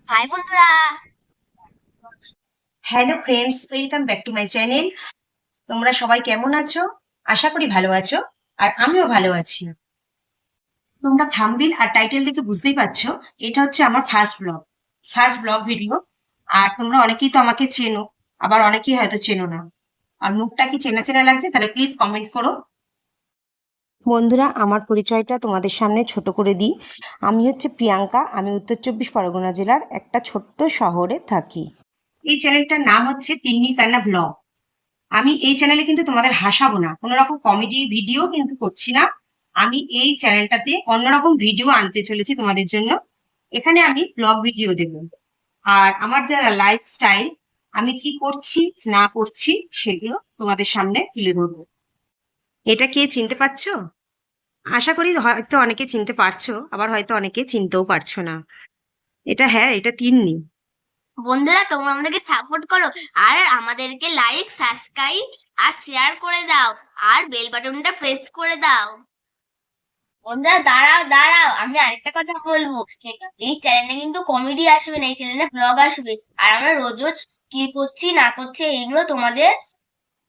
High বন্ধুরা। Hello friends, welcome back to my channel. তোমরা সবাই কেমন আছো? আশা করি ভালো আছো। আর আমিও ভালো আছি। তোমরা থাম্বনেল আর টাইটেল দেখে বুঝতেই পারছো এটা হচ্ছে আমার ফার্স্ট ব্লগ ভিডিও। আর তোমরা অনেকেই তো আমাকে চেনো, আবার অনেকেই হয়তো চেনো না। আর মুখটা কি চেনা চেনা লাগছে তাহলে প্লিজ কমেন্ট করো। বন্ধুরা, আমার পরিচয়টা তোমাদের সামনে ছোট করে দিই। আমি হচ্ছে প্রিয়াঙ্কা। আমি উত্তর 24 পরগনা জেলার একটা ছোট্ট শহরে থাকি। এই চ্যানেলটার নাম হচ্ছে তিন্নি তান্না ব্লগ। আমি এই চ্যানেলে কিন্তু তোমাদের হাসাবো না, কোনো রকম কমেডি ভিডিও কিন্তু করছি না। আমি এই চ্যানেলটাতে অন্যরকম ভিডিও আনতে চলেছি তোমাদের জন্য। এখানে আমি ব্লগ ভিডিও দেব। আর আমার যারা লাইফস্টাইল, আমি কি করছি না করছি সেগুলো তোমাদের সামনে তুলে ধরবো। এটা কে চিনতে পারছো? আশা করি হয়তো অনেকে চিনতে পারছো, আবার হয়তো অনেকে চিনতেও পারছো না। এটা তিন্নি। বন্ধুরা, তোমরা আমাদেরকে সাপোর্ট করো আর আমাদেরকে লাইক, সাবস্ক্রাইব আর শেয়ার করে দাও আর বেল বাটনটা প্রেস করে দাও। বন্ধুরা, দাঁড়াও দাঁড়াও, আমি আরেকটা কথা বলবো। এই চ্যানেলে কিন্তু কমেডি আসবে না, এই চ্যানেলে ব্লগ আসবে। আর আমরা রোজ রোজ কি করছি না করছি এগুলো তোমাদের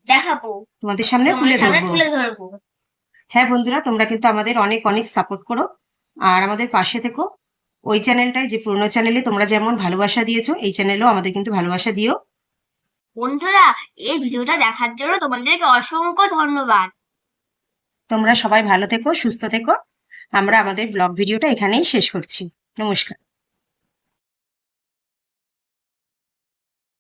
দেখাবো, তোমাদের সামনে তোমাদের তুলে সামনে ধরবো। তুলে ধরবো। হ্যাঁ বন্ধুরা, তোমরা কিন্তু আমাদের অনেক অনেক সাপোর্ট করো আর আমাদের পাশে থেকো। ওই চ্যানেলটায়, যে পুরোনো চ্যানেলে তোমরা যেমন ভালোবাসা দিয়েছো, এই চ্যানেলেও আমাদের কিন্তু ভালোবাসা দিও। বন্ধুরা, এই ভিডিওটা দেখার জন্য তোমাদেরকে অসংখ্য ধন্যবাদ। তোমরা সবাই ভালো থেকো, সুস্থ থেকো। আমরা আমাদের ব্লগ ভিডিওটা এখানেই শেষ করছি। নমস্কার।